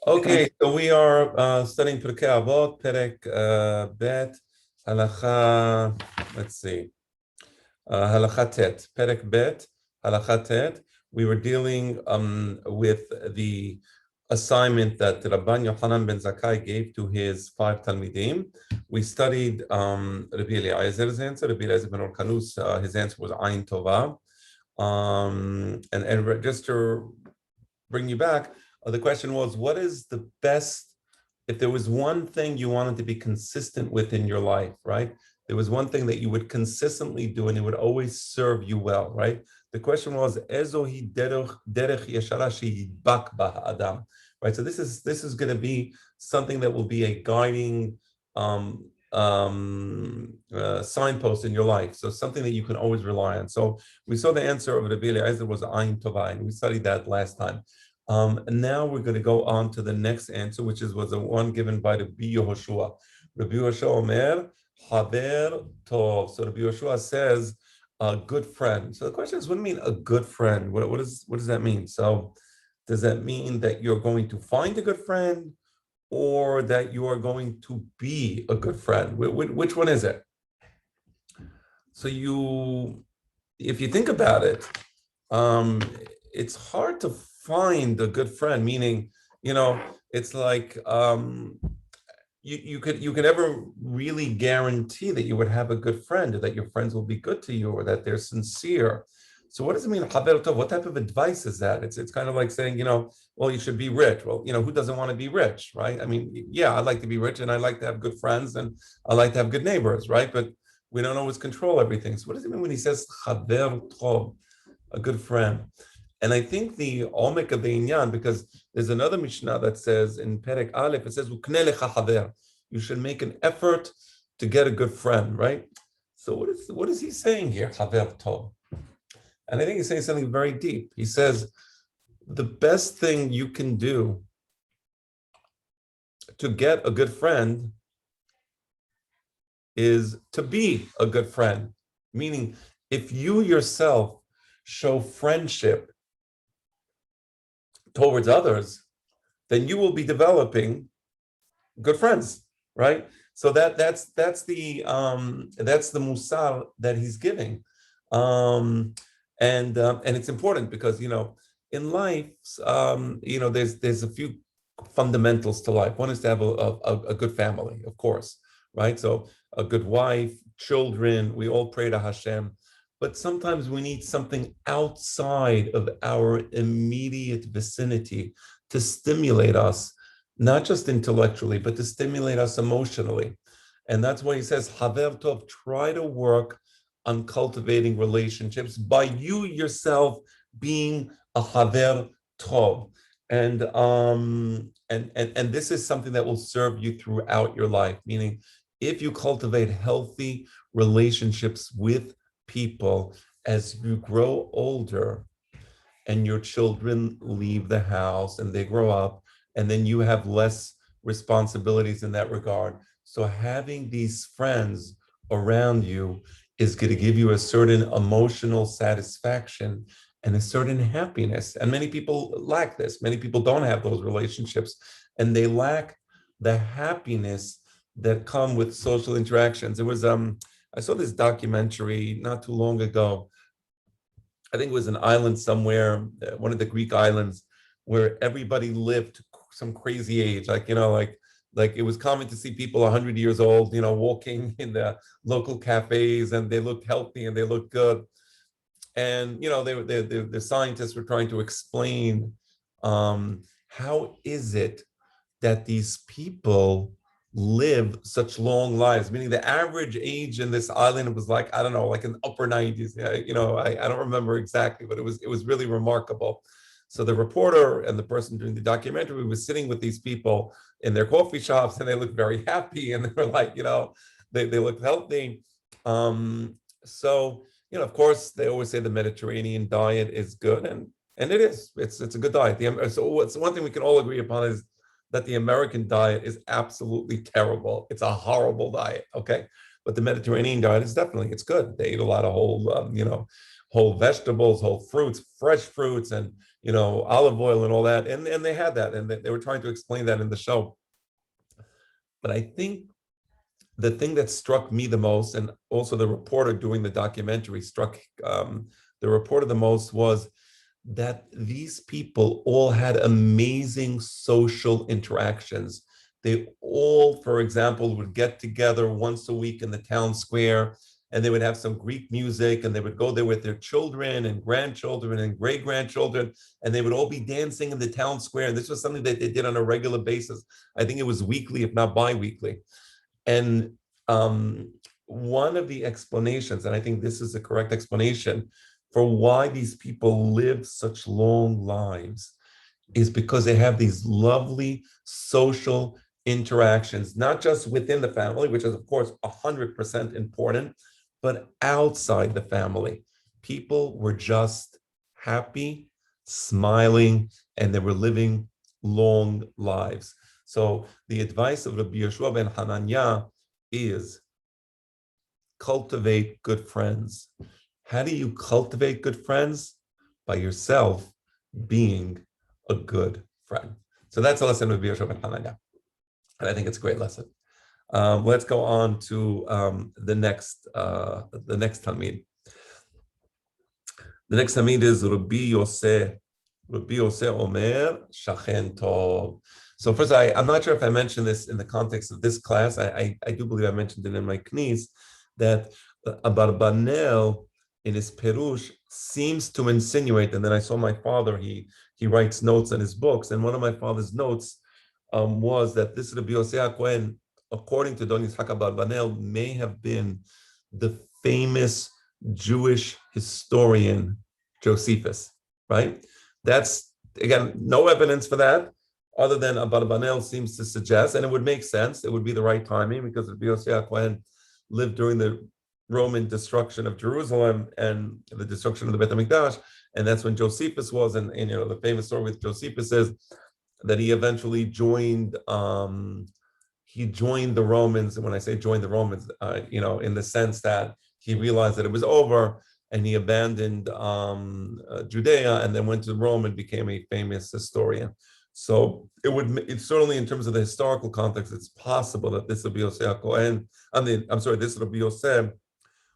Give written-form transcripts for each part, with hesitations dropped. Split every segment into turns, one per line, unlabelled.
Okay, so we are studying Pirqe Avot, Perek Bet, Halacha, let's see, Halacha Tet, Perek Bet, Halacha Tet. We were dealing with the assignment that Rabban Yochanan ben Zakkai gave to his 5 Talmidim. We studied Rabbi Eliezer's answer. Rabbi Eliezer ben Orkanus, his answer was Ayin Tova. And just to bring you back, the question was, what is the best, if there was one thing you wanted to be consistent with in your life, right? There was one thing that you would consistently do and it would always serve you well, right? The question was, Ezohi derech yeshara sheyidbak ba ha'adam, right? So this is going to be something that will be a guiding signpost in your life. So something that you can always rely on. So we saw the answer of Rabbi Eliezer was Ayin Tova, and we studied that last time. And now we're going to go on to the next answer, which was the one given by Rabbi Yehoshua. Rabbi Yehoshua Omer, Haver Tov. So Rabbi Yehoshua says, a good friend. So the question is, what do you mean a good friend? What does that mean? So does that mean that you're going to find a good friend, or that you are going to be a good friend? Which one is it? So if you think about it, it's hard to find a good friend, meaning, it's like you could ever really guarantee that you would have a good friend, or that your friends will be good to you, or that they're sincere. So what does it mean, Haver Tov? What type of advice is that? It's kind of like saying, well, you should be rich. Well, who doesn't want to be rich, right? I mean, yeah, I like to be rich, and I like to have good friends, and I like to have good neighbors, right? But we don't always control everything. So what does it mean when he says Haver Tov, a good friend? And I think the Omek of the Inyan, because there's another Mishnah that says in Perek Aleph, it says, Ukne lecha haver. You should make an effort to get a good friend, right? So what is he saying here, Haver Tov? And I think he's saying something very deep. He says, the best thing you can do to get a good friend is to be a good friend. Meaning, if you yourself show friendship towards others, then you will be developing good friends, right? So that's the musar that he's giving, and it's important because in life, there's a few fundamentals to life. One is to have a good family, of course, right? So a good wife, children. We all pray to Hashem. But sometimes we need something outside of our immediate vicinity to stimulate us, not just intellectually, but to stimulate us emotionally. And that's why he says, Haver Tov, try to work on cultivating relationships by you yourself being a Haver Tov. And this is something that will serve you throughout your life, meaning if you cultivate healthy relationships with people as you grow older and your children leave the house and they grow up, and then you have less responsibilities in that regard. So having these friends around you is going to give you a certain emotional satisfaction and a certain happiness. And many people lack this. Many people don't have those relationships, and they lack the happiness that come with social interactions. It was I saw this documentary not too long ago. I think it was an island somewhere, one of the Greek islands, where everybody lived some crazy age. Like it was common to see people 100 years old, walking in the local cafes, and they looked healthy and they looked good. And the scientists were trying to explain how is it that these people live such long lives, meaning the average age in this island was like, I don't know, like in the upper 90s. I don't remember exactly, but it was really remarkable. So the reporter and the person doing the documentary was sitting with these people in their coffee shops, and they looked very happy, and they were like, they looked healthy. So of course, they always say the Mediterranean diet is good, and it is. It's a good diet. So what's one thing we can all agree upon is that the American diet is absolutely terrible. It's a horrible diet, okay? But the Mediterranean diet is it's good. They eat a lot of whole vegetables, whole fruits, fresh fruits, and olive oil and all that. And they had that, and they were trying to explain that in the show. But I think the thing that struck me the most, and also the reporter doing the documentary struck the reporter the most, was that these people all had amazing social interactions. They all, for example, would get together once a week in the town square, and they would have some Greek music, and they would go there with their children and grandchildren and great-grandchildren, and they would all be dancing in the town square. And this was something that they did on a regular basis. I think it was weekly, if not bi-weekly. And one of the explanations, and I think this is the correct explanation for why these people live such long lives, is because they have these lovely social interactions, not just within the family, which is of course 100% important, but outside the family. People were just happy, smiling, and they were living long lives. So the advice of Rabbi Yeshua ben Hananiah is cultivate good friends. How do you cultivate good friends? By yourself being a good friend. So that's a lesson of Rabbi Yeshua ben Hananiah. And I think it's a great lesson. Let's go on to the next Talmid. The next Talmid is Rabbi Yosef. Rabbi Yosef Omer Shachen Tov. So first, I'm not sure if I mentioned this in the context of this class. I do believe I mentioned it in my knis, that Abarbanel in his Perush seems to insinuate, and then I saw my father, he writes notes in his books, and one of my father's notes was that this Rabbi Yosef HaKohen, according to Don Yitzhak Abarbanel, may have been the famous Jewish historian Josephus, right? That's, again, no evidence for that, other than Abarbanel seems to suggest, and it would make sense, it would be the right timing, because Rabbi Yosef HaKohen lived during the Roman destruction of Jerusalem and the destruction of the Beit HaMikdash, and that's when Josephus was, and the famous story with Josephus is that he eventually joined the Romans. And when I say joined the Romans, in the sense that he realized that it was over, and he abandoned Judea and then went to Rome and became a famous historian. So it's certainly, in terms of the historical context, it's possible that this Rabbi Yosef Cohen, this Rabbi Yosef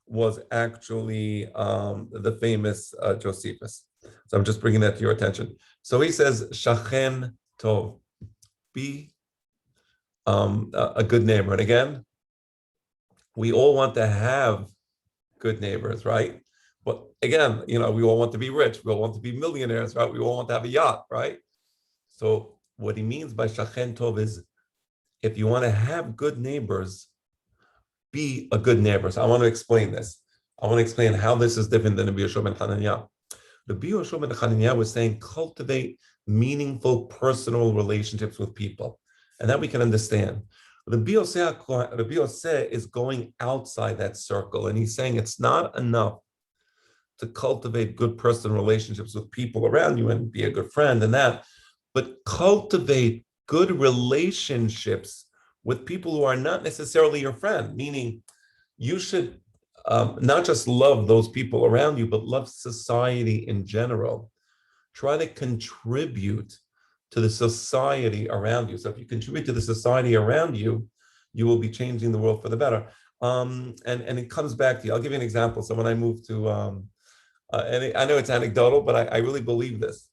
was actually the famous Josephus. So I'm just bringing that to your attention. So he says, Shachen Tov, be a good neighbor. And again, we all want to have good neighbors, right? But again, we all want to be rich. We all want to be millionaires, right? We all want to have a yacht, right? So what he means by Shachen Tov is, if you want to have good neighbors, be a good neighbor. So I want to explain this. I want to explain how this is different than Rabbi Yeshua ben Hananiah. Rabbi Yeshua ben Hananiah was saying, cultivate meaningful personal relationships with people. And that we can understand. Rabbi Yosef is going outside that circle, and he's saying it's not enough to cultivate good personal relationships with people around you and be a good friend and that, but cultivate good relationships with people who are not necessarily your friend, meaning you should not just love those people around you, but love society in general. Try to contribute to the society around you. So if you contribute to the society around you, you will be changing the world for the better. And it comes back to you. I'll give you an example. So when I moved to, and I know it's anecdotal, but I really believe this.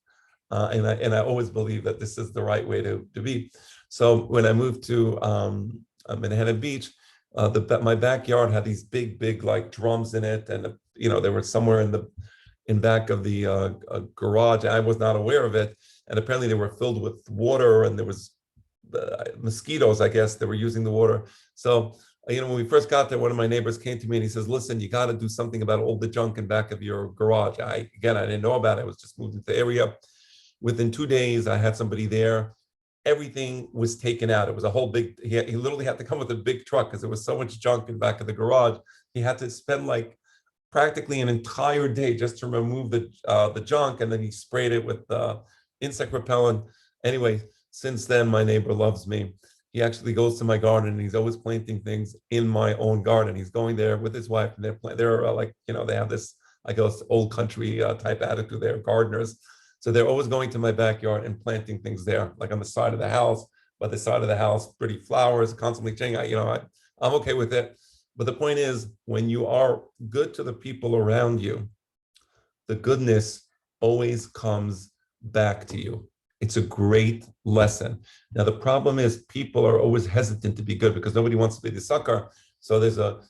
And I always believe that this is the right way to be. So when I moved to Manhattan Beach, my backyard had these big like drums in it, and they were somewhere in back of the garage. I was not aware of it, and apparently they were filled with water, and there was mosquitoes, I guess, that were using the water. So when we first got there, one of my neighbors came to me and he says, listen, you got to do something about all the junk in back of your garage. I didn't know about it. I was just moved into the area. Within 2 days, I had somebody there. Everything was taken out. It was a whole big, he literally had to come with a big truck because there was so much junk in back of the garage. He had to spend like practically an entire day just to remove the junk, and then he sprayed it with insect repellent. Anyway, since then, my neighbor loves me. He actually goes to my garden, and he's always planting things in my own garden. He's going there with his wife, and they're like, they have this, I guess, old country type attitude. They're gardeners. So they're always going to my backyard and planting things there, like on the side of the house, by the side of the house, pretty flowers, constantly changing. I'm okay with it. But the point is, when you are good to the people around you, the goodness always comes back to you. It's a great lesson. Now, the problem is people are always hesitant to be good because nobody wants to be the sucker. So there's a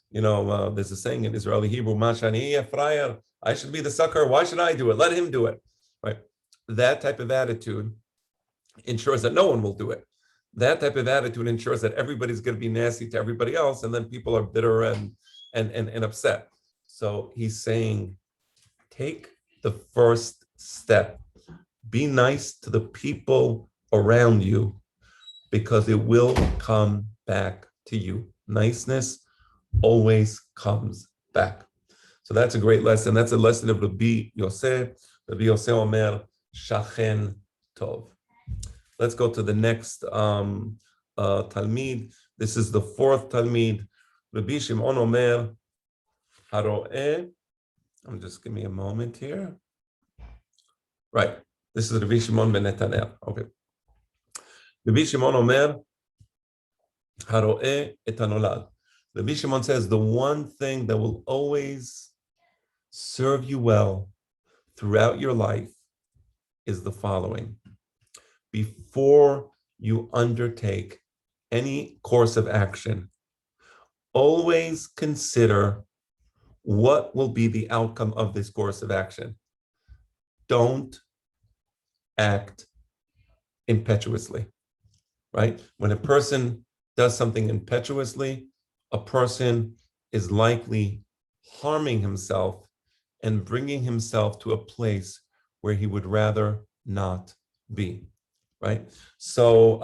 saying in Israeli Hebrew, "Mashani frayer." I should be the sucker. Why should I do it? Let him do it. Right? That type of attitude ensures that no one will do it. That type of attitude ensures that everybody's going to be nasty to everybody else, and then people are bitter and upset. So he's saying, take the first step. Be nice to the people around you because it will come back to you. Niceness always comes back. So that's a great lesson. That's a lesson of Rabbi Yosef. Rabbi Yosef Omer, Shachen Tov. Let's go to the next Talmid. This is the fourth Talmid. Rabbi Shimon Omer, Haro'eh. Give me a moment here. Right. This is Rabbi Shimon ben Netanel. Okay. Rabbi Shimon Omer, Haro'eh et hanolad. Rabbi Shimon says the one thing that will always serve you well throughout your life is the following. Before you undertake any course of action, always consider what will be the outcome of this course of action. Don't act impetuously, right? When a person does something impetuously, a person is likely harming himself and bringing himself to a place where he would rather not be, right? So,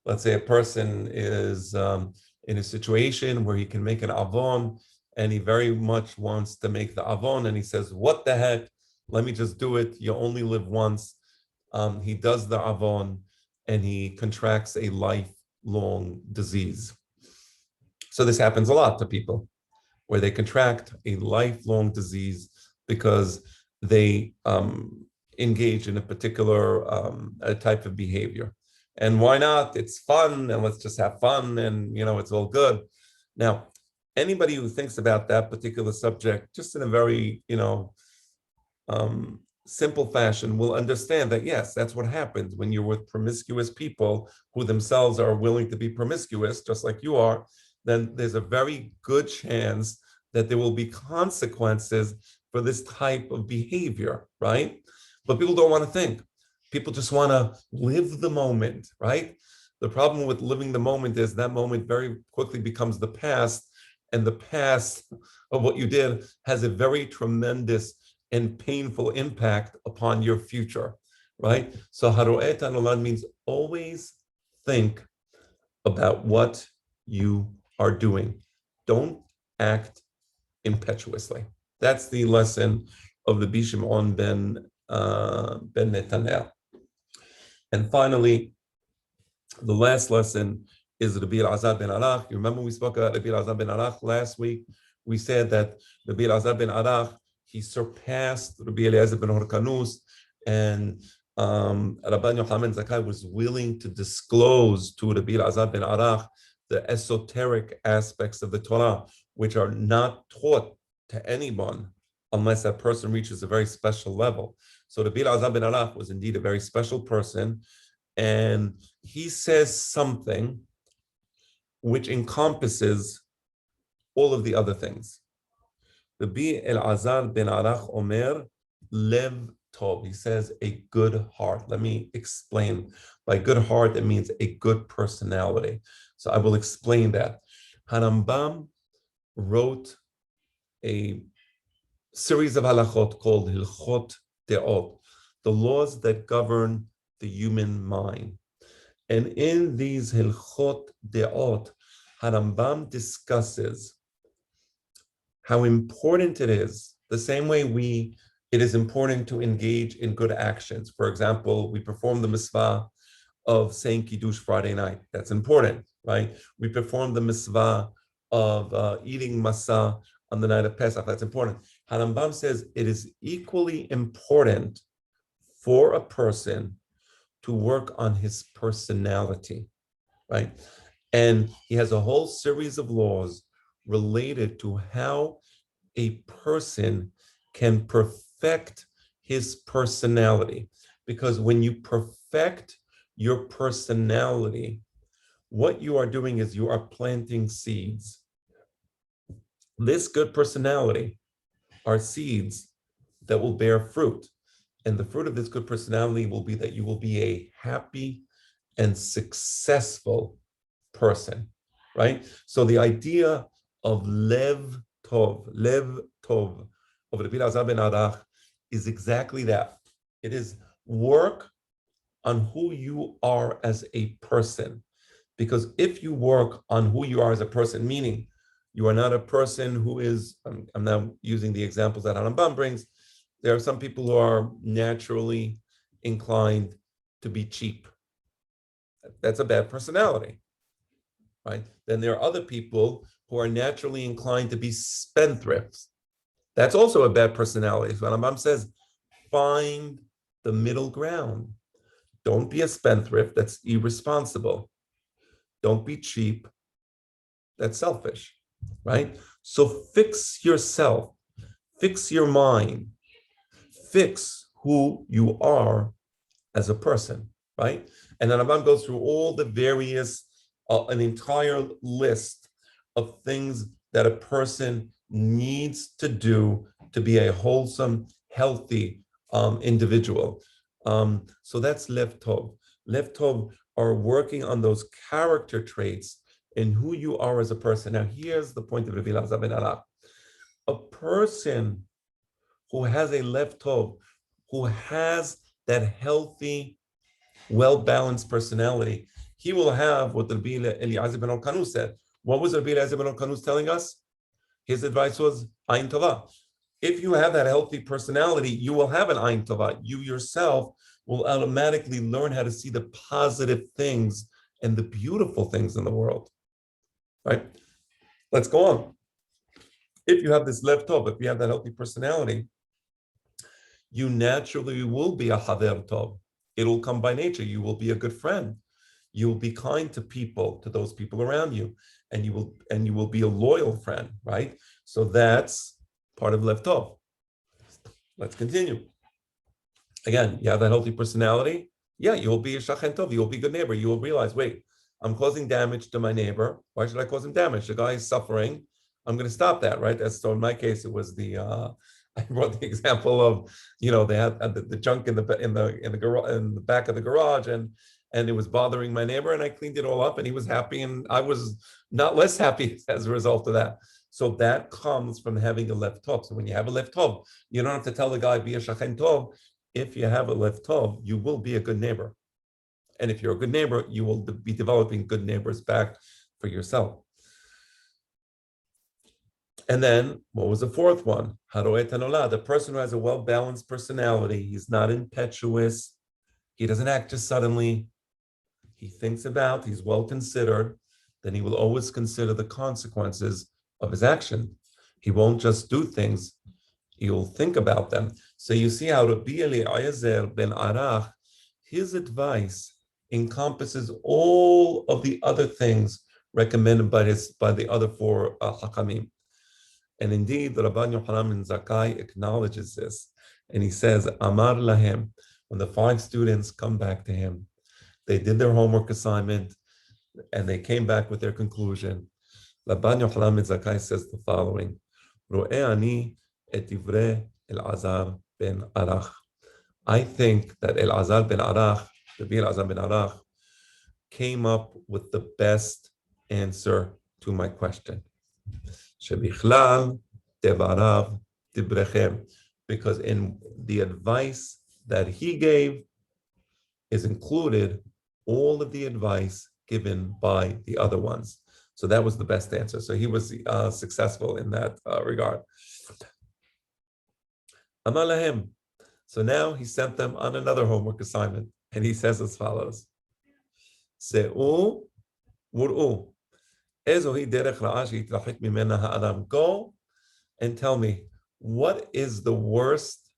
let's say a person is in a situation where he can make an avon and he very much wants to make the avon and he says, what the heck, let me just do it. You only live once. He does the avon and he contracts a lifelong disease. So this happens a lot to people where they contract a lifelong disease because they engage in a particular type of behavior. And why not? It's fun and let's just have fun and, it's all good. Now, anybody who thinks about that particular subject just in a very, simple fashion will understand that, yes, that's what happens when you're with promiscuous people who themselves are willing to be promiscuous, just like you are, then there's a very good chance that there will be consequences for this type of behavior, right? But people don't want to think. People just want to live the moment, right? The problem with living the moment is that moment very quickly becomes the past, and the past of what you did has a very tremendous and painful impact upon your future, right? So haro'eh hanolad means always think about what you are doing. Don't act impetuously. That's the lesson of the Rabbi Shimon ben Netanel. And finally, the last lesson is Rabbi Elazar ben Arach. You remember we spoke about Rabbi Elazar ben Arach last week? We said that Rabbi Elazar ben Arach, he surpassed Rabbi Eliezer ben Horkanus, and Rabban Yochanan Zakkai was willing to disclose to Rabbi Elazar ben Arach the esoteric aspects of the Torah, which are not taught to anyone unless that person reaches a very special level. So Rabbi Elazar ben Arach was indeed a very special person, and he says something which encompasses all of the other things. Rabbi Elazar ben Arach Omer, Lev Tov. He says a good heart. Let me explain. By good heart, it means a good personality. So I will explain that. Harambam wrote a series of halachot called Hilchot De'ot, the laws that govern the human mind. And in these Hilchot De'ot, Harambam discusses how important it is, the same way it is important to engage in good actions. For example, we perform the mitzvah of saying Kiddush Friday night. That's important, right? We perform the mitzvah of eating matzah on the night of Pesach. That's important. Harambam says it is equally important for a person to work on his personality, right? And he has a whole series of laws related to how a person can perfect his personality. Because when you perfect your personality, what you are doing is you are planting seeds. This good personality are seeds that will bear fruit. And the fruit of this good personality will be that you will be a happy and successful person, right? So the idea of lev tov, of Rabbi Elazar ben Arach is exactly that. It is work on who you are as a person. Because if you work on who you are as a person, meaning you are not a person who is, I'm now using the examples that Harambam brings, there are some people who are naturally inclined to be cheap. That's a bad personality, right? Then there are other people who are naturally inclined to be spendthrifts. That's also a bad personality. So Harambam says, find the middle ground. Don't be a spendthrift, that's irresponsible. Don't be cheap, that's selfish, right? So fix yourself, fix your mind, fix who you are as a person, right? And then Rambam goes through all the various, an entire list of things that a person needs to do to be a wholesome, healthy individual. So that's Lev Tov. Lev Tov are working on those character traits in who you are as a person. Now, here's the point of Rabbi Elazar ben Arach. A person who has a Lev Tov, who has that healthy, well-balanced personality, he will have what Rabbi Eliezer ben Al-Kanus said. What was Rabbi Eliezer ben Al-Kanus telling us? His advice was Ayin Tova. If you have that healthy personality, you will have an Ayin Tova. You yourself will automatically learn how to see the positive things and the beautiful things in the world. Right? Let's go on. If you have this Lev Tov, if you have that healthy personality, you naturally will be a Haver Tov. It will come by nature. You will be a good friend. You will be kind to people, to those people around you, and you will be a loyal friend, right? So that's part of Lev Tov. Let's continue. Again, you have that healthy personality. Yeah, you will be a Shachen Tov. You will be a good neighbor. You will realize, wait, I'm causing damage to my neighbor. Why should I cause him damage? The guy is suffering. I'm going to stop that, right? So in my case, it was I brought the example of, they had the junk in the garage, in the back of the garage, and it was bothering my neighbor, and I cleaned it all up, and he was happy, and I was not less happy as a result of that. So that comes from having a Lev Tov. So when you have a Lev Tov, you don't have to tell the guy, be a Shachen Tov. If you have a Lev Tov, you will be a good neighbor. And if you're a good neighbor, you will be developing good neighbors back for yourself. And then, what was the fourth one? The person who has a well-balanced personality, he's not impetuous, he doesn't act just suddenly, he thinks about, he's well-considered, then he will always consider the consequences of his action. He won't just do things, he'll think about them. So you see how Rabbi Eliezer ben Arach, his advice encompasses all of the other things recommended by the other four Hakamim. And indeed, the Rabban Yochanan ben Zakkai acknowledges this. And he says, Amar lahem, when the 5 students come back to him, they did their homework assignment, and they came back with their conclusion. Rabban Yochanan ben Zakkai says the following, Ro'eh ani et divrei Elazar ben Arach. I think that Elazar ben Arach, Rabbi Elazar ben Arach, came up with the best answer to my question. Shebichlal devarav dibrechem, because in the advice that he gave is included all of the advice given by the other ones. So that was the best answer. So he was successful in that regard. Amar lahem. So now he sent them on another homework assignment, and he says as follows: Se'u wur'u. Go and tell me, what is the worst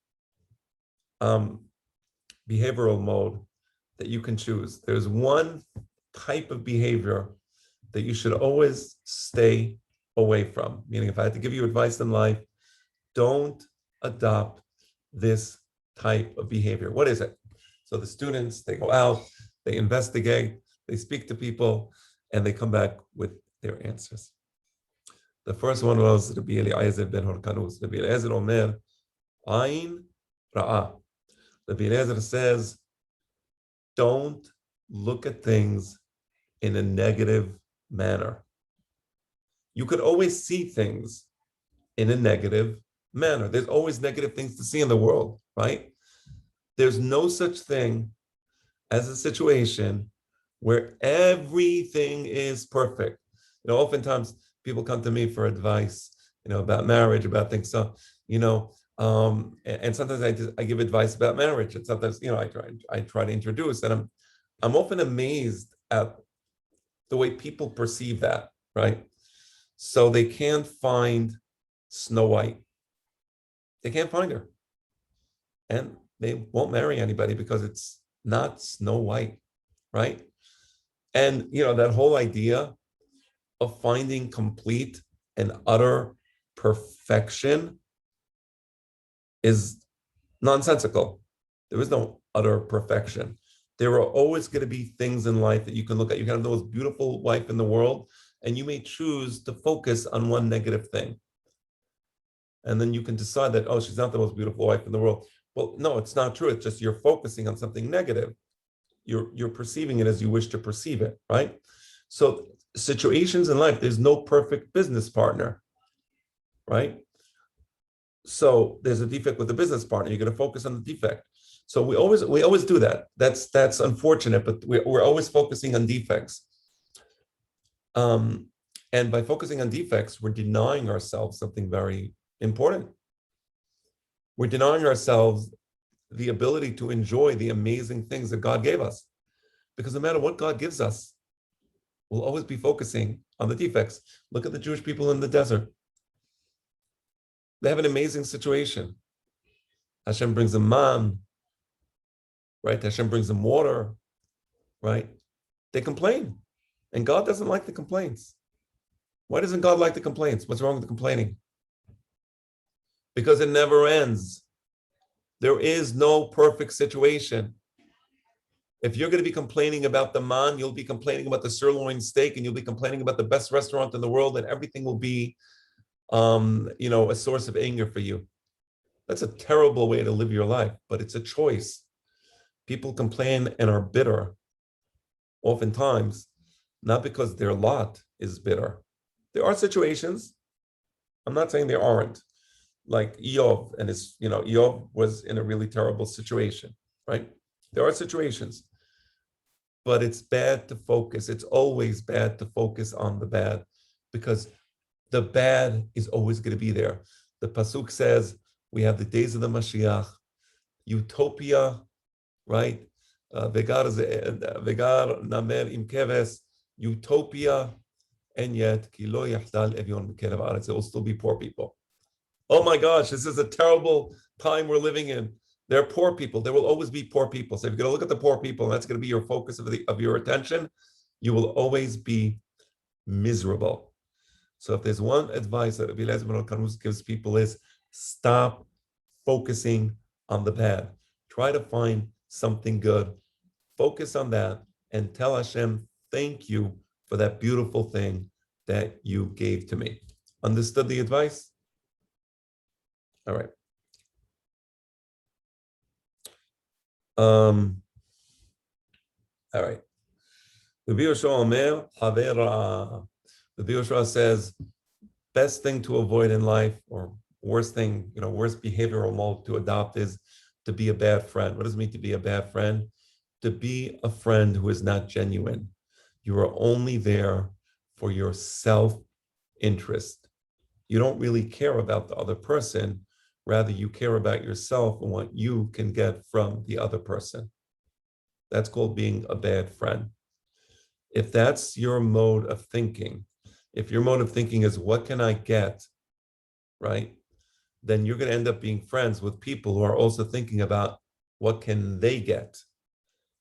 behavioral mode that you can choose. There's one type of behavior that you should always stay away from. Meaning, if I had to give you advice in life, don't adopt this type of behavior. What is it? So the students, they go out, they investigate, they speak to people, and they come back with their answers. The first one was Rabbi Eliezer ben Horkanus. Rabbi Eliezer Omer, Ain Ra'ah. Rabbi Eliezer says, don't look at things in a negative manner. You could always see things in a negative manner. There's always negative things to see in the world, right? There's no such thing as a situation where everything is perfect. Oftentimes people come to me for advice, about marriage, about things. So, and sometimes I give advice about marriage, and sometimes, I try to introduce, and I'm often amazed at the way people perceive that, right? So they can't find Snow White. They can't find her. And they won't marry anybody because it's not Snow White, right? And, that whole idea of finding complete and utter perfection is nonsensical. There is no utter perfection. There are always going to be things in life that you can look at. You can have the most beautiful wife in the world, and you may choose to focus on one negative thing. And then you can decide that, oh, she's not the most beautiful wife in the world. Well, no, it's not true. It's just you're focusing on something negative. You're perceiving it as you wish to perceive it, right? So situations in life, there's no perfect business partner, right? So there's a defect with the business partner. You're going to focus on the defect. So we always do that. That's unfortunate, but we're always focusing on defects. And by focusing on defects, we're denying ourselves something very important. We're denying ourselves the ability to enjoy the amazing things that God gave us. Because no matter what God gives us, we'll always be focusing on the defects. Look at the Jewish people in the desert. They have an amazing situation. Hashem brings them man, right? Hashem brings them water, right? They complain, and God doesn't like the complaints. Why doesn't God like the complaints? What's wrong with the complaining? Because it never ends. There is no perfect situation. If you're going to be complaining about the man, you'll be complaining about the sirloin steak, and you'll be complaining about the best restaurant in the world, and everything will be, a source of anger for you. That's a terrible way to live your life, but it's a choice. People complain and are bitter, oftentimes, not because their lot is bitter. There are situations, I'm not saying there aren't, like Eov, and Eov was in a really terrible situation, right? There are situations, but it's bad to focus. It's always bad to focus on the bad, because the bad is always going to be there. The Pasuk says, we have the days of the Mashiach, utopia, right? Vegar namer im keves, utopia, and yet, ki lo yahdal evyon b'kerev haaretz, there will still be poor people. Oh my gosh, this is a terrible time we're living in. There are poor people. There will always be poor people. So if you're going to look at the poor people, and that's going to be your focus of your attention, you will always be miserable. So if there's one advice that Rabbi Eliezer ben Horkanus gives people is, stop focusing on the bad. Try to find something good. Focus on that and tell Hashem, thank you for that beautiful thing that you gave to me. Understood the advice? All right. All right. Rabbi Yoshua Omer, Haver Ra'ah. Rabbi Yoshua says, best thing to avoid in life, or worst thing, worst behavioral mode to adopt, is to be a bad friend. What does it mean to be a bad friend? To be a friend who is not genuine. You are only there for your self-interest. You don't really care about the other person. Rather, you care about yourself and what you can get from the other person. That's called being a bad friend. If that's your mode of thinking, if your mode of thinking is, what can I get, right? Then you're going to end up being friends with people who are also thinking about, what can they get?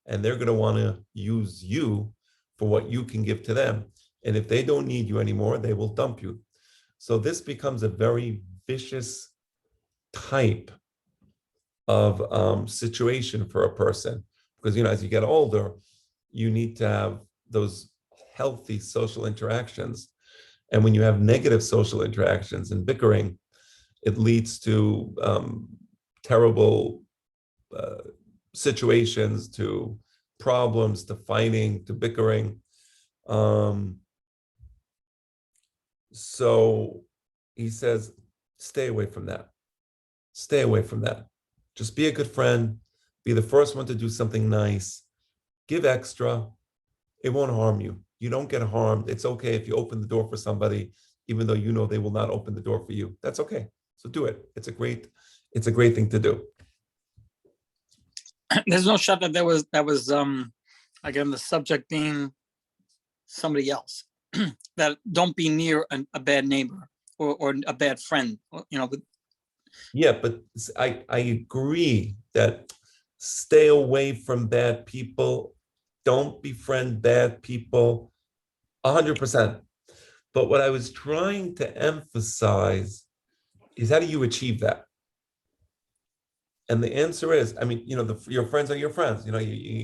And they're going to want to use you for what you can give to them. And if they don't need you anymore, they will dump you. So this becomes a very vicious type of situation for a person, because as you get older, you need to have those healthy social interactions. And when you have negative social interactions and bickering, it leads to terrible situations, to problems, to fighting, to bickering. So he says, stay away from that. Stay away from that. Just be a good friend. Be the first one to do something nice. Give extra. It won't harm you. You don't get harmed. It's okay if you open the door for somebody, even though you know they will not open the door for you. That's okay. So do it. It's a great thing to do.
There's no shot that was again, the subject being somebody else. That don't be near a bad neighbor or a bad friend,
Yeah, but I agree that stay away from bad people. Don't befriend bad people 100%. But what I was trying to emphasize is, how do you achieve that? And the answer is, your friends are your friends. You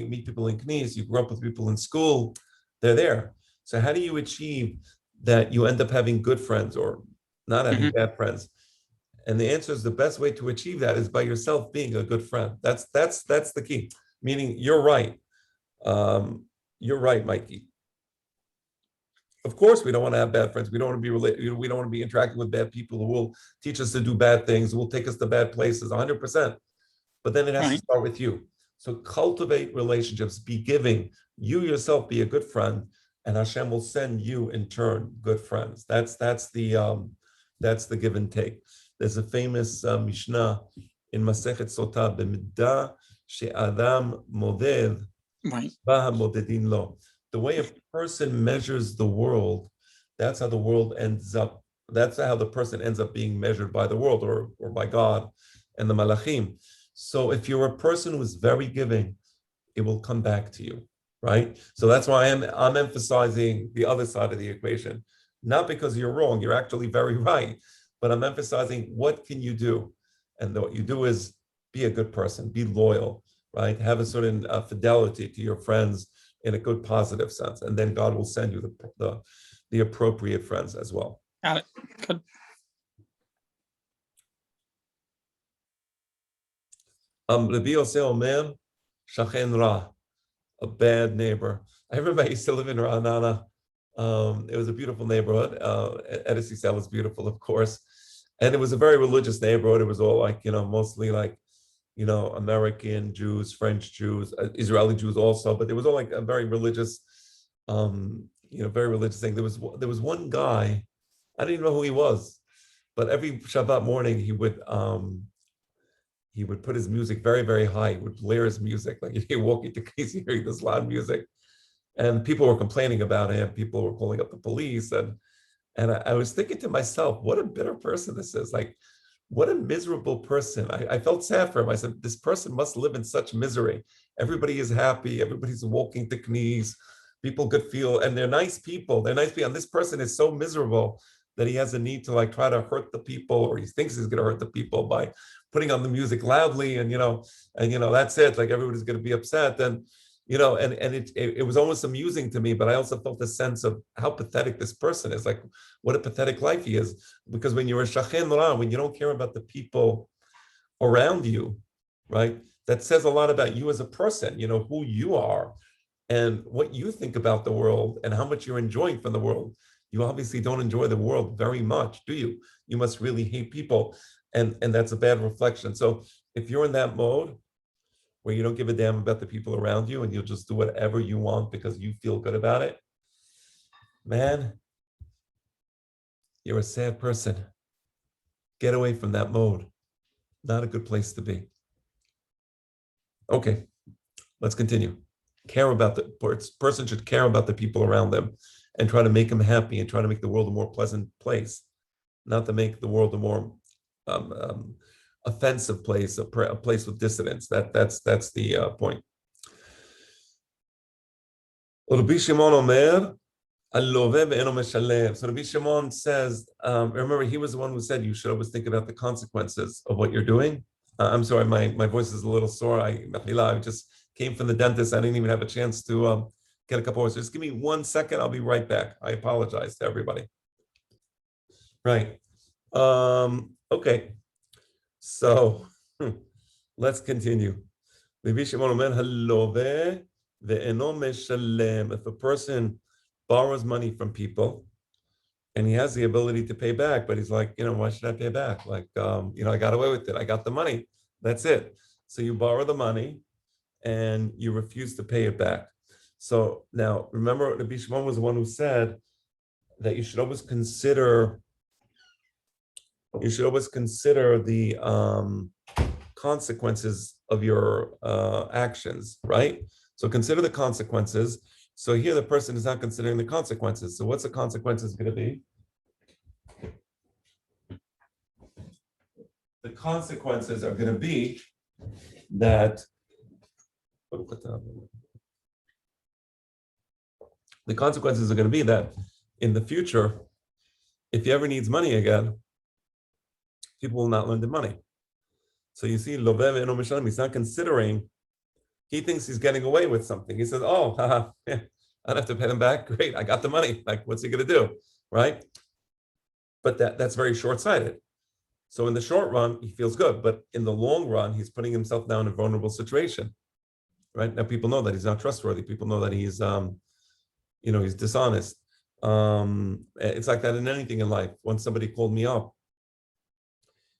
meet people in Knis, you grew up with people in school, they're there. So how do you achieve that you end up having good friends or not having bad friends? And the answer is, the best way to achieve that is by yourself being a good friend. That's the key. Meaning, you're right. You're right, Mikey. Of course, we don't want to have bad friends. We don't want to be we don't want to be interacting with bad people who will teach us to do bad things, who will take us to bad places, 100%. But then it has to start with you. So cultivate relationships, be giving. You yourself be a good friend, and Hashem will send you in turn good friends. That's the give and take. There's a famous Mishnah in Masechet Sotah, "B'midah she'adam moded, baha modedin lo." The way a person measures the world, that's how the world ends up. That's how the person ends up being measured by the world or by God and the Malachim. So if you're a person who is very giving, it will come back to you, right? So that's why I'm emphasizing the other side of the equation. Not because you're wrong, you're actually very right, but I'm emphasizing, what can you do? And what you do is be a good person, be loyal, right? Have a certain fidelity to your friends in a good, positive sense. And then God will send you the appropriate friends as well.
Got it. Good.
Rabbi Yosef Omer, Shachen Ra, a bad neighbor. I remember I used to live in Ra'anana. It was a beautiful neighborhood. Eretz Yisrael was beautiful, of course. And it was a very religious neighborhood. It was all mostly American Jews, French Jews, Israeli Jews also, but it was all like a very religious, very religious thing. There was one guy, I didn't even know who he was, but every Shabbat morning he would put his music very, very high. He would blare his music, like if you walk into case you hear this loud music, and people were complaining about him. People were calling up the police, and I was thinking to myself, what a bitter person this is. Like, what a miserable person. I felt sad for him. I said, this person must live in such misery. Everybody is happy. Everybody's walking to Knis. People could feel, and they're nice people. They're nice people. And this person is so miserable that he has a need to try to hurt the people, or he thinks he's going to hurt the people by putting on the music loudly. And, that's it. Like, everybody's going to be upset. And, it was almost amusing to me, but I also felt a sense of how pathetic this person is. Like, what a pathetic life he is. Because when you're a shachen ra, when you don't care about the people around you, right, that says a lot about you as a person, who you are and what you think about the world and how much you're enjoying from the world. You obviously don't enjoy the world very much, do you? You must really hate people. And that's a bad reflection. So if you're in that mode, where you don't give a damn about the people around you and you'll just do whatever you want because you feel good about it, man, you're a sad person. Get away from that mode. Not a good place to be. Okay, let's continue. Person should care about the people around them and try to make them happy and try to make the world a more pleasant place, not to make the world a more offensive place, a place with dissidence. That's the point. Rabbi Shimon Omer, so Rabbi Shimon says, remember, he was the one who said you should always think about the consequences of what you're doing. I'm sorry, my voice is a little sore. I just came from the dentist. I didn't even have a chance to get a couple of words. Just give me 1 second. I'll be right back. I apologize to everybody. Right. Okay. So let's continue. If a person borrows money from people and he has the ability to pay back, but he's like, why should I pay back? Like, I got away with it. I got the money. That's it. So you borrow the money and you refuse to pay it back. So now, remember, Rabbi Shimon was the one who said that you should always consider the consequences of your actions, right? So consider the consequences. So here the person is not considering the consequences. So what's the consequences going to be? The consequences are going to be that in the future, if he ever needs money again, people will not lend him money. So you see, he's not considering, he thinks he's getting away with something. He says, oh, I don't have to pay them back. Great, I got the money. Like, what's he going to do, right? But that's very short-sighted. So in the short run, he feels good. But in the long run, he's putting himself down in a vulnerable situation, right? Now people know that he's not trustworthy. People know that he's, he's dishonest. It's like that in anything in life. Once somebody called me up,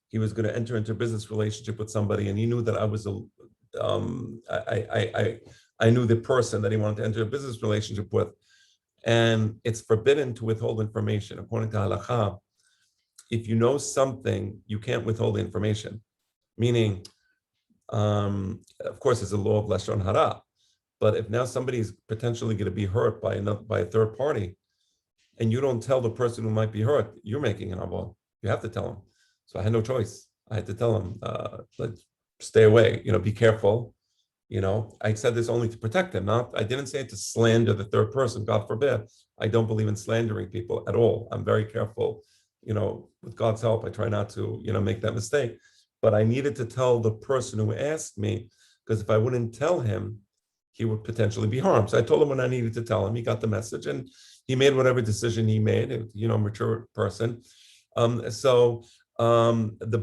he was going to enter into a business relationship with somebody, and he knew that I was I knew the person that he wanted to enter a business relationship with, and it's forbidden to withhold information according to halakha. If you know something, you can't withhold the information. Meaning, of course, it's a law of lashon hara. But if now somebody is potentially going to be hurt by a third party, and you don't tell the person who might be hurt, you're making an avon. You have to tell him. So I had no choice. I had to tell him, stay away, be careful. I said this only to protect him. I didn't say it to slander the third person, God forbid. I don't believe in slandering people at all. I'm very careful, with God's help, I try not to, make that mistake. But I needed to tell the person who asked me, because if I wouldn't tell him, he would potentially be harmed. So I told him when I needed to tell him. He got the message, and he made whatever decision he made, mature person. The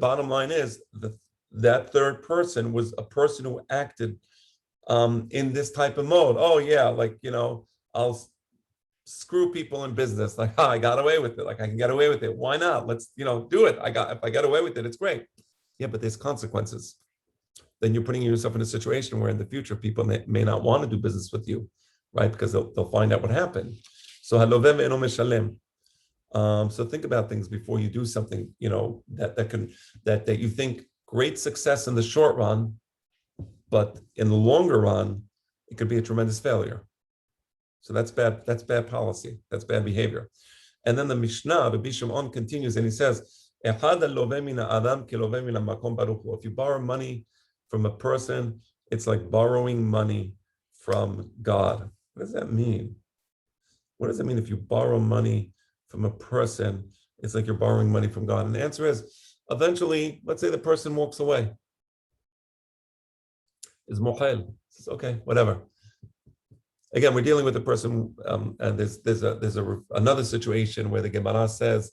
bottom line is that third person was a person who acted in this type of mode. Oh yeah, I'll screw people in business. Like, I got away with it. Like, I can get away with it. Why not? Let's, do it. If I get away with it, it's great. Yeah, but there's consequences. Then you're putting yourself in a situation where in the future people may not want to do business with you, right? Because they'll find out what happened. So haloveh ve'eno meshalem. So think about things before you do something, that you think great success in the short run, but in the longer run, it could be a tremendous failure. So that's bad. That's bad policy. That's bad behavior. And then the Mishnah, Rabbi Shimon continues, and he says, if you borrow money from a person, it's like borrowing money from God. What does that mean? What does it mean if you borrow money from a person? It's like you're borrowing money from God. And the answer is, eventually, let's say the person walks away. Is mohel. Says, okay, whatever. Again, we're dealing with a person, and there's another situation where the Gemara says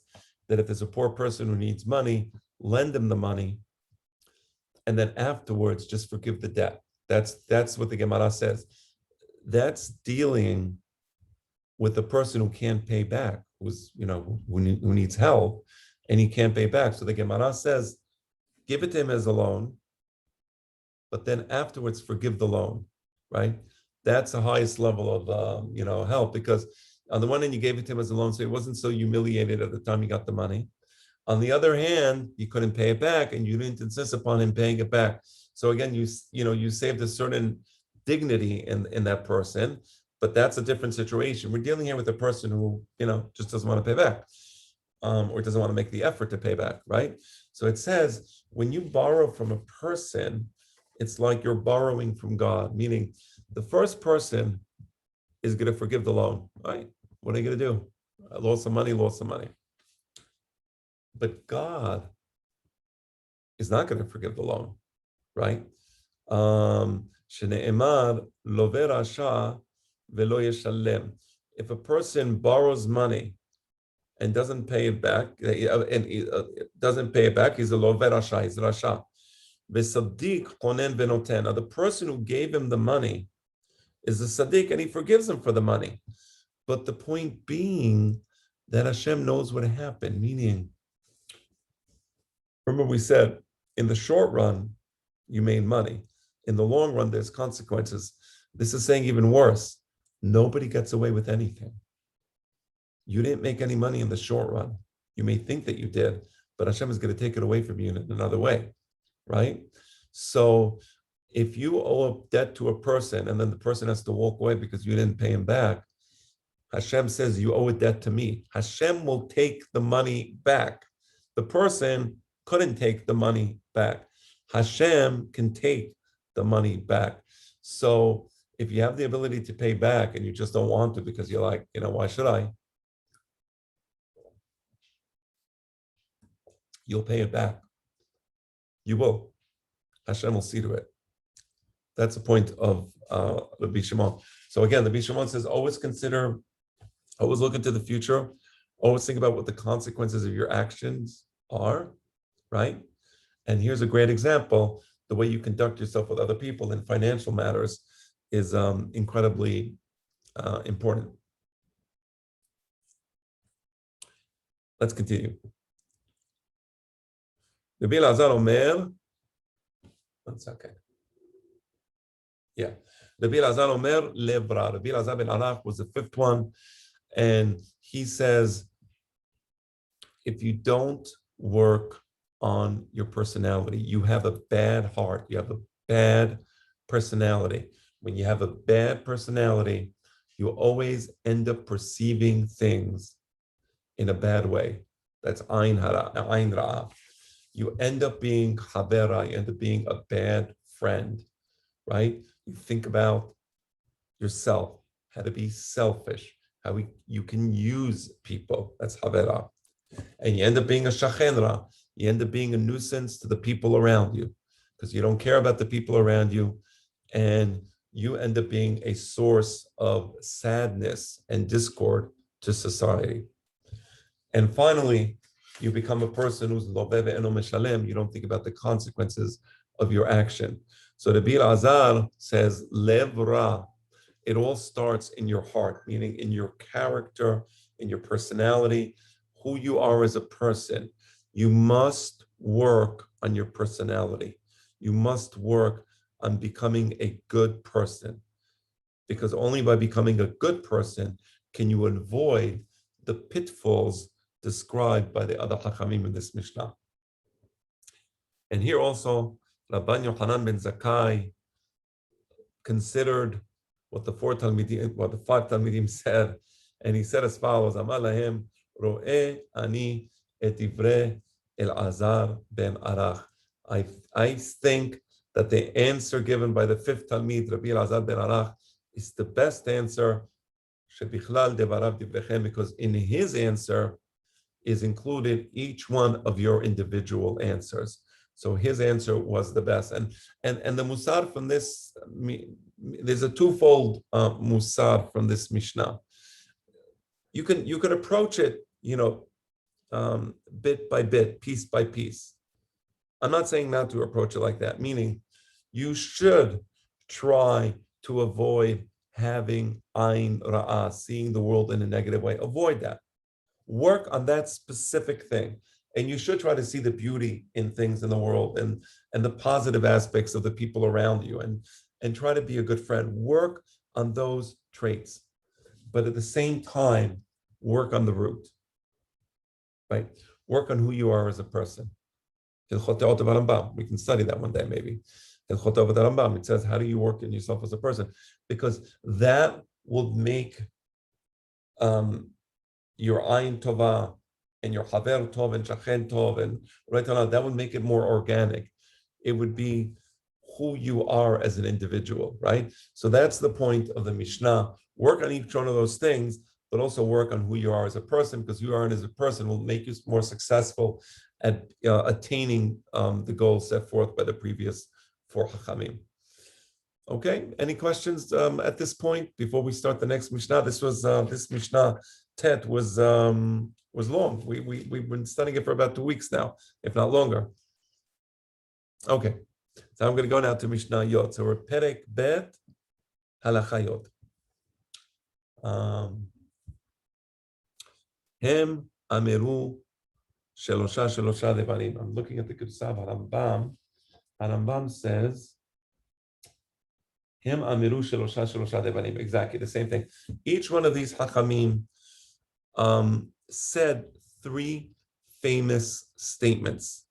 that if there's a poor person who needs money, lend them the money, and then afterwards just forgive the debt. That's what the Gemara says. That's dealing with the person who can't pay back, who needs help, and he can't pay back. So the Gemara says, give it to him as a loan, but then afterwards forgive the loan, right? That's the highest level of help, because on the one hand you gave it to him as a loan, so he wasn't so humiliated at the time he got the money. On the other hand, you couldn't pay it back, and you didn't insist upon him paying it back. So again, you saved a certain dignity in that person, but that's a different situation. We're dealing here with a person who just doesn't want to pay back, or doesn't want to make the effort to pay back, right? So it says when you borrow from a person, it's like you're borrowing from God, meaning the first person is going to forgive the loan, right? What are you going to do? I lost some money, lost some money. But God is not going to forgive the loan, right? Shne'emar lover rasha velo yeshalem. If a person borrows money and doesn't pay it back, doesn't pay it back, he's a lover rasha, he's rasha. V'saddiq konen venoten. Now the person who gave him the money is a tzaddik and he forgives him for the money. But the point being that Hashem knows what happened, meaning, remember we said, in the short run, you made money. In the long run, there's consequences. This is saying even worse. Nobody gets away with anything. You didn't make any money in the short run. You may think that you did, but Hashem is going to take it away from you in another way, right? So if you owe a debt to a person and then the person has to walk away because you didn't pay him back, Hashem says you owe a debt to me. Hashem will take the money back. The person couldn't take the money back. Hashem can take the money back. So if you have the ability to pay back and you just don't want to because you're like, why should I? You'll pay it back. You will. Hashem will see to it. That's the point of Rabbi Shimon. So again, Rabbi Shimon says, always look into the future. Always think about what the consequences of your actions are, right? And here's a great example. The way you conduct yourself with other people in financial matters is incredibly important. Let's continue. Rabbi Elazar Omer, that's okay. Yeah. Rabbi Elazar Omer Levra. Rabbi Elazar ben Arach was the fifth one. And he says, if you don't work on your personality, you have a bad heart, you have a bad personality. When you have a bad personality, you always end up perceiving things in a bad way. That's ayn ra'a. You end up being chavera, you end up being a bad friend, right? You think about yourself, how to be selfish, how you can use people. That's chavera. And you end up being a shachenra. You end up being a nuisance to the people around you because you don't care about the people around you. And you end up being a source of sadness and discord to society. And finally, you become a person who's lobeh ve'eno meshalem. You don't think about the consequences of your action. So the Rabbi Elazar says, lev ra. It all starts in your heart, meaning in your character, in your personality, who you are as a person. You must work on your personality. You must work on becoming a good person, because only by becoming a good person can you avoid the pitfalls described by the other Hachamim in this Mishnah. And here also, Rabban Yochanan ben Zakkai considered what the five Talmidim said, and he said as follows: Amar lahem ro'eh ani et divrei Elazar ben Arach. I think that the answer given by the fifth Talmid, Rabbi Elazar ben Arach, is the best answer, shebichlal devarav divrechem, because in his answer is included each one of your individual answers. So his answer was the best. And the musar from this, there's a twofold musar from this Mishnah. You can approach it, bit by bit, piece by piece. I'm not saying not to approach it like that, meaning you should try to avoid having ayn ra'ah, seeing the world in a negative way. Avoid that. Work on that specific thing. And you should try to see the beauty in things in the world and the positive aspects of the people around you, and try to be a good friend. Work on those traits. But at the same time, work on the root. Right? Work on who you are as a person. We can study that one day, maybe. It says, how do you work in yourself as a person? Because that will make your ayin tova and your haver tov and shachen tov and right on, that would make it more organic. It would be who you are as an individual, right? So that's the point of the Mishnah. Work on each one of those things, but also work on who you are as a person, because who you are as a person will make you more successful at attaining the goals set forth by the previous four Chachamim. Okay, any questions at this point before we start the next Mishnah? This Mishnah Tet was long. We've been studying it for about 2 weeks now, if not longer. Okay, so I'm going to go now to Mishnah Yod. So we're Perek Bet Halacha Yod. Hem Ameru Shelosha Devarim. I'm looking at the Ketubah Harambam. Harambam says Hem Ameru Shelosha Devarim. Exactly the same thing. Each one of these Hachamim said 3 famous statements.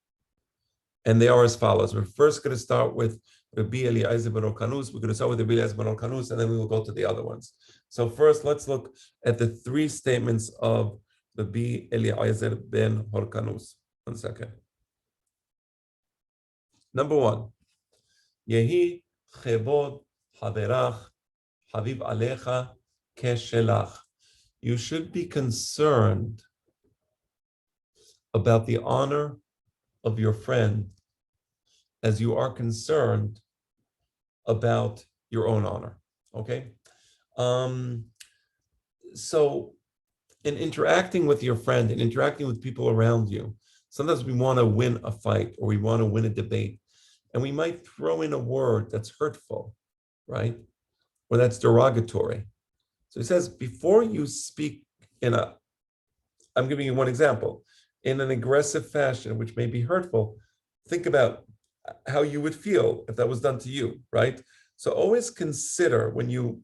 And they are as follows. We're first going to start with Rabbi Eliezer ben Orkanus. We're going to start with Rabbi Eliezer ben Orkanus, and then we will go to the other ones. So first, let's look at the 3 statements of Rabbi Eliezer ben Orkanus. 1 second. Number 1. Yehi chevod haverach haviv alecha keshelach. You should be concerned about the honor of your friend as you are concerned about your own honor. Okay? So in interacting with your friend and interacting with people around you, sometimes we want to win a fight or we want to win a debate, and we might throw in a word that's hurtful, right? Or that's derogatory. So he says, before you speak I'm giving you one example, in an aggressive fashion, which may be hurtful, think about how you would feel if that was done to you, right? So always consider when you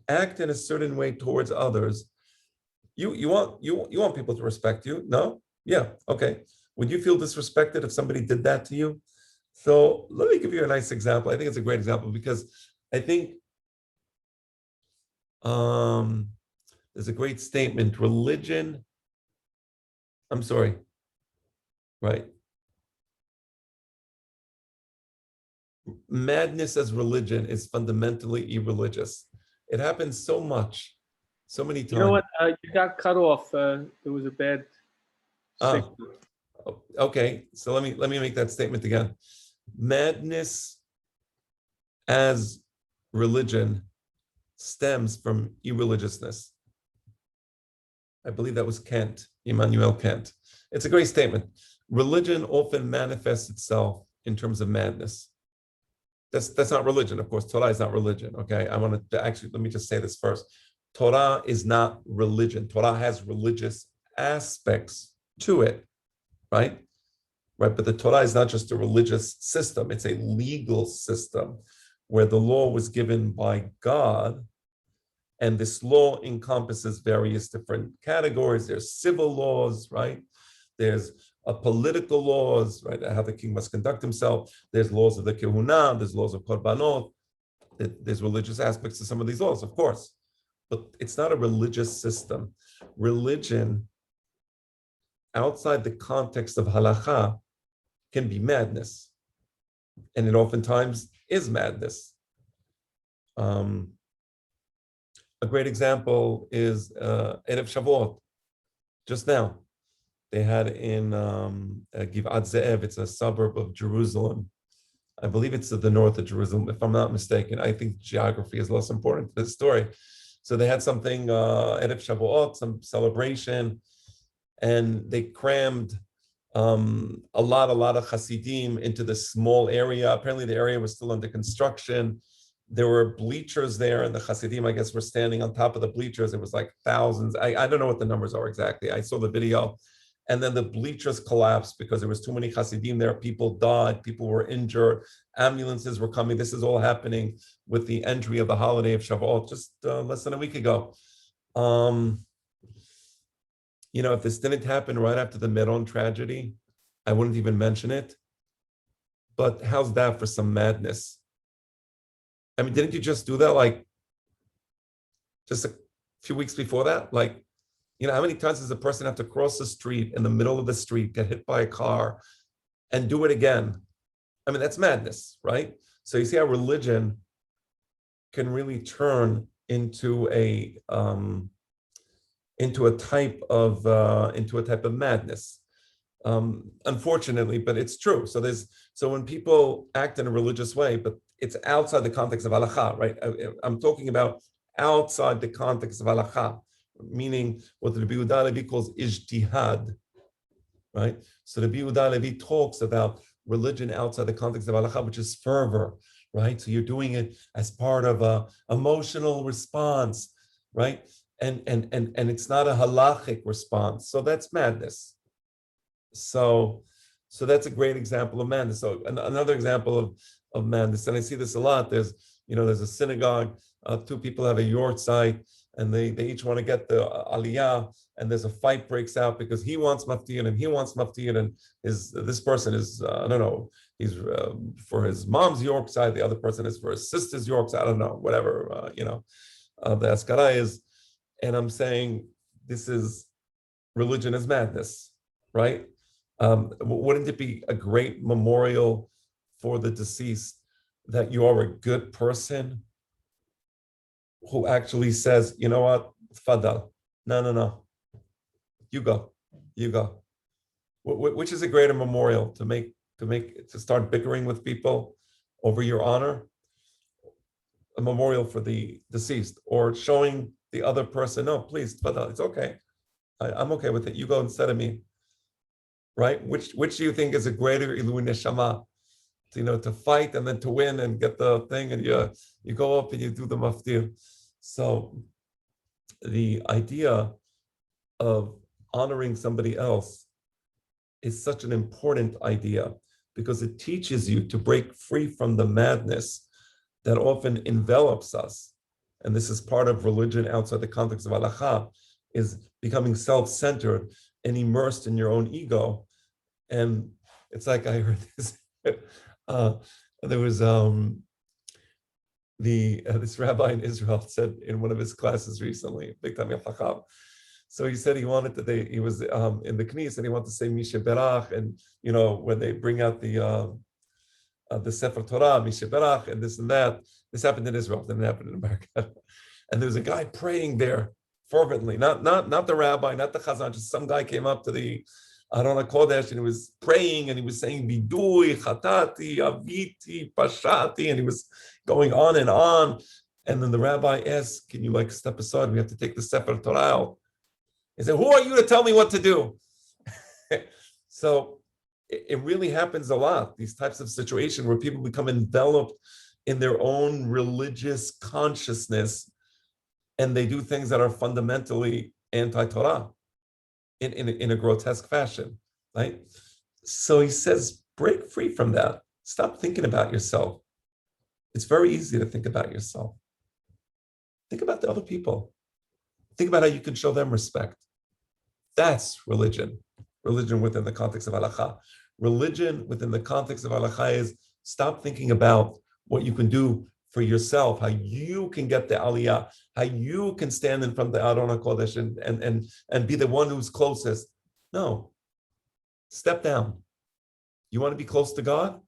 act in a certain way towards others, you want people to respect you, no? Yeah, okay. Would you feel disrespected if somebody did that to you? So let me give you a nice example. I think it's a great example because I think there's a great statement, madness as religion is fundamentally irreligious. It happens so many times.
You know what? You got cut off. There was a bad signal.
Okay, so let me make that statement again. Madness as religion stems from irreligiousness. I believe that was Kant, Immanuel Kant. It's a great statement. Religion often manifests itself in terms of madness. That's not religion, of course. Torah is not religion, okay? I want to actually, let me just say this first. Torah is not religion. Torah has religious aspects to it, right? Right, but the Torah is not just a religious system. It's a legal system where the law was given by God, and this law encompasses various different categories. There's civil laws, right? There's political laws, right? How the king must conduct himself. There's laws of the kehuna. There's laws of korbanot. There's religious aspects to some of these laws, of course, but it's not a religious system. Religion, outside the context of halakha, can be madness, and it oftentimes is madness. A great example is Erev Shavuot. Just now, they had in Givat Ze'ev, it's a suburb of Jerusalem. I believe it's to the north of Jerusalem, if I'm not mistaken. I think geography is less important to this story. So they had something, Erev Shavuot, some celebration, and they crammed a lot of Hasidim into this small area. Apparently the area was still under construction. There were bleachers there, and the Hasidim, I guess, were standing on top of the bleachers. It was like thousands. I don't know what the numbers are exactly. I saw the video. And then the bleachers collapsed because there was too many Hasidim there. People died. People were injured. Ambulances were coming. This is all happening with the entry of the holiday of Shavuot just less than a week ago. If this didn't happen right after the Meron tragedy, I wouldn't even mention it. But how's that for some madness? I mean, didn't you just do that like just a few weeks before that? Like, You know, how many times does a person have to cross the street in the middle of the street, get hit by a car, and do it again? I mean, that's madness, right? So you see how religion can really turn into a type of madness. Unfortunately, but it's true. So when people act in a religious way, but it's outside the context of halacha, right? I'm talking about outside the context of halacha, meaning what the Rabbi Yehuda Levi calls ijtihad, right? So the Rabbi Yehuda Levi talks about religion outside the context of halacha, which is fervor, right? So you're doing it as part of a emotional response, right? And it's not a halachic response. So that's madness. So that's a great example of madness. So another example of madness, and I see this a lot. There's a synagogue, two people have a yortzeit, and they each want to get the aliyah, and there's a fight breaks out because he wants maftiyan and he wants maftiyan, and this person is I don't know, he's for his mom's yortzeit, the other person is for his sister's yortzeit, I don't know, whatever the askara is, and I'm saying this is religion is madness, right? Wouldn't it be a great memorial for the deceased that you are a good person who actually says, you know what, Fadal, no, you go. Which is a greater memorial to start bickering with people over your honor, a memorial for the deceased, or showing the other person, no, please, Fadal, it's okay. I'm okay with it. You go instead of me. Right? Which do you think is a greater ilui neshama? To fight and then to win and get the thing, and you go up and you do the maftir. So the idea of honoring somebody else is such an important idea because it teaches you to break free from the madness that often envelops us. And this is part of religion outside the context of halacha, is becoming self-centered and immersed in your own ego. And it's like I heard this. There was this rabbi in Israel said in one of his classes recently, Big Tamil Chacham. So he said he was in the knis and he wanted to say Mishe Berach, and when they bring out the Sefer Torah, Mishe Berach, and this and that. This happened in Israel, didn't happen in America. And there was a guy praying there fervently, not the rabbi, not the chazan, just some guy came up to the Aron HaKodesh and he was praying and he was saying Vidui, Chatati, Aviti, Pashati, and he was going on and on. And then the rabbi asked, can you step aside? We have to take the Sefer Torah out. He said, who are you to tell me what to do? So it really happens a lot, these types of situations where people become enveloped in their own religious consciousness and they do things that are fundamentally anti-Torah in a grotesque fashion, right? So he says, break free from that. Stop thinking about yourself. It's very easy to think about yourself. Think about the other people. Think about how you can show them respect. That's religion. Religion within the context of halacha. Religion within the context of halacha is stop thinking about what you can do for yourself, how you can get the aliyah, how you can stand in front of the Aron HaKodesh and be the one who's closest. No, step down. You want to be close to God?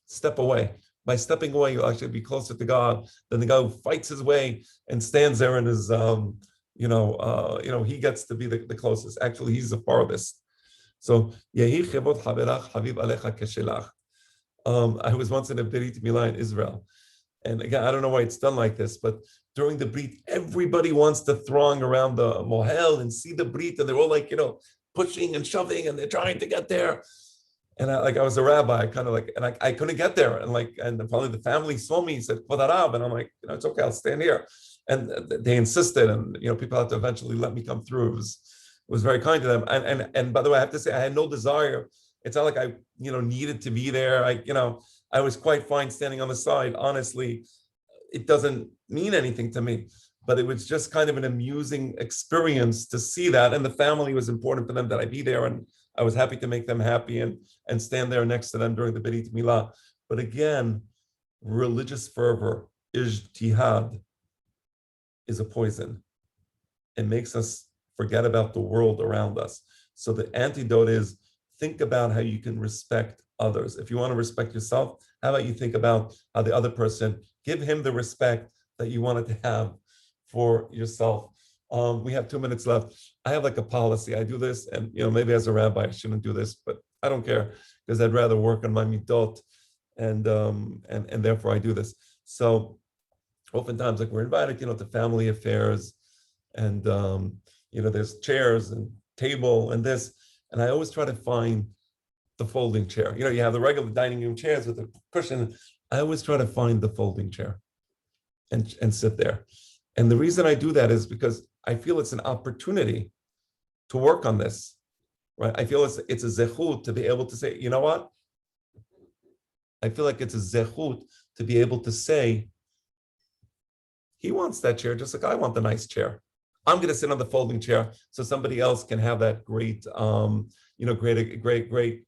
Step away. By stepping away, you'll actually be closer to God than the guy who fights his way and stands there and is, he gets to be the closest. Actually, he's the farthest. So, Yehi chevod haverach haviv alecha keshelach. I was once in a Brit Milah in Israel. And again, I don't know why it's done like this, but during the Brit, everybody wants to throng around the mohel and see the Brit, and they're all pushing and shoving, and they're trying to get there. And I was a rabbi, and I couldn't get there. And finally the family saw me and said, Kvod Harav, and I'm like, it's okay, I'll stand here. And they insisted, and people had to eventually let me come through. It was very kind to them. And by the way, I have to say, I had no desire. It's not like I, needed to be there. I was quite fine standing on the side. Honestly, it doesn't mean anything to me, but it was just kind of an amusing experience to see that. And the family was important for them that I be there. And I was happy to make them happy and stand there next to them during the Brit Milah. But again, religious fervor, ijtihad, is a poison. It makes us forget about the world around us. So the antidote is think about how you can respect others. If you want to respect yourself, how about you think about how the other person, give him the respect that you wanted to have for yourself. We have 2 minutes left. I have like a policy. I do this, and maybe as a rabbi I shouldn't do this, but I don't care because I'd rather work on my midot, and therefore I do this. So oftentimes, like we're invited, to family affairs, and there's chairs and table and this, and I always try to find the folding chair. You have the regular dining room chairs with a cushion. I always try to find the folding chair and sit there. And the reason I do that is because I feel it's an opportunity to work on this, right? I feel it's a zechut to be able to say, you know what? I feel like it's a zechut to be able to say, he wants that chair just like I want the nice chair. I'm going to sit on the folding chair so somebody else can have that great, great,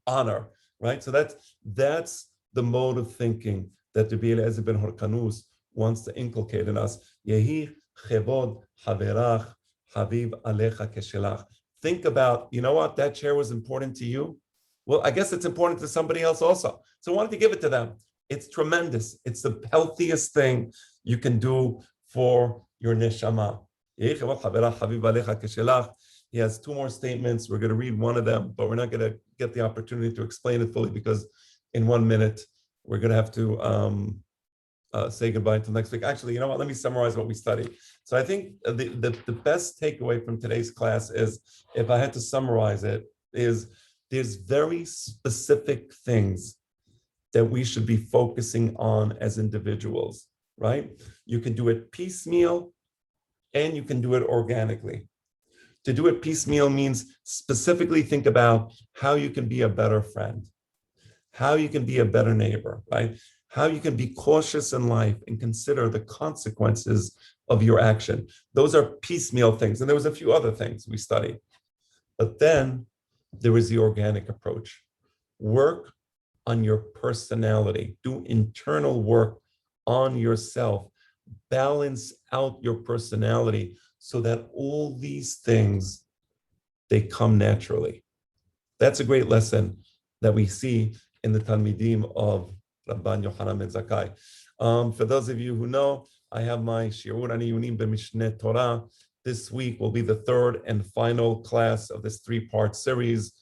honor, right? So that's the mode of thinking that Rabbi Eliezer ben Horkanus wants to inculcate in us. Yehi chevod haverach haviv alecha keshelach. Think about, you know what, that chair was important to you. Well, I guess it's important to somebody else also. So I wanted to give it to them. It's tremendous. It's the healthiest thing you can do for your neshama. He has 2 more statements. We're going to read one of them, but we're not going to get the opportunity to explain it fully because in 1 minute, we're going to have to say goodbye until next week. Actually, you know what? Let me summarize what we studied. So I think the best takeaway from today's class is, if I had to summarize it, is there's very specific things that we should be focusing on as individuals, right? You can do it piecemeal and you can do it organically. To do it piecemeal means specifically think about how you can be a better friend, how you can be a better neighbor, right? How you can be cautious in life and consider the consequences of your action. Those are piecemeal things. And there was a few other things we studied. But then there was the organic approach. Work on your personality. Do internal work on yourself. Balance out your personality so that all these things, they come naturally. That's a great lesson that we see in the Talmidim of Rabban Yochanan ben Zakkai. For those of you who know, I have my Shiur Aniyunim b'Mishneh Torah. This week will be the 3rd and final class of this 3-part series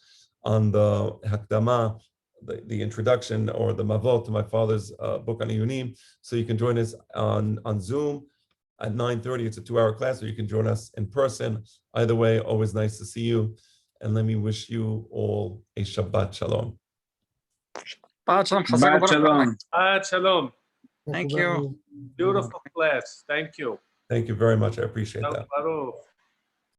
on the Hakdama, the introduction or the Mavot to my father's book on Iyunim. So you can join us on Zoom at 9:30. It's a 2-hour class, or you can join us in person. Either way, always nice to see you. And let me wish you all a Shabbat Shalom.
Shabbat shalom.
Shalom.
Thank you.
Beautiful class. Thank you.
Thank you very much. I appreciate that.
Baruch.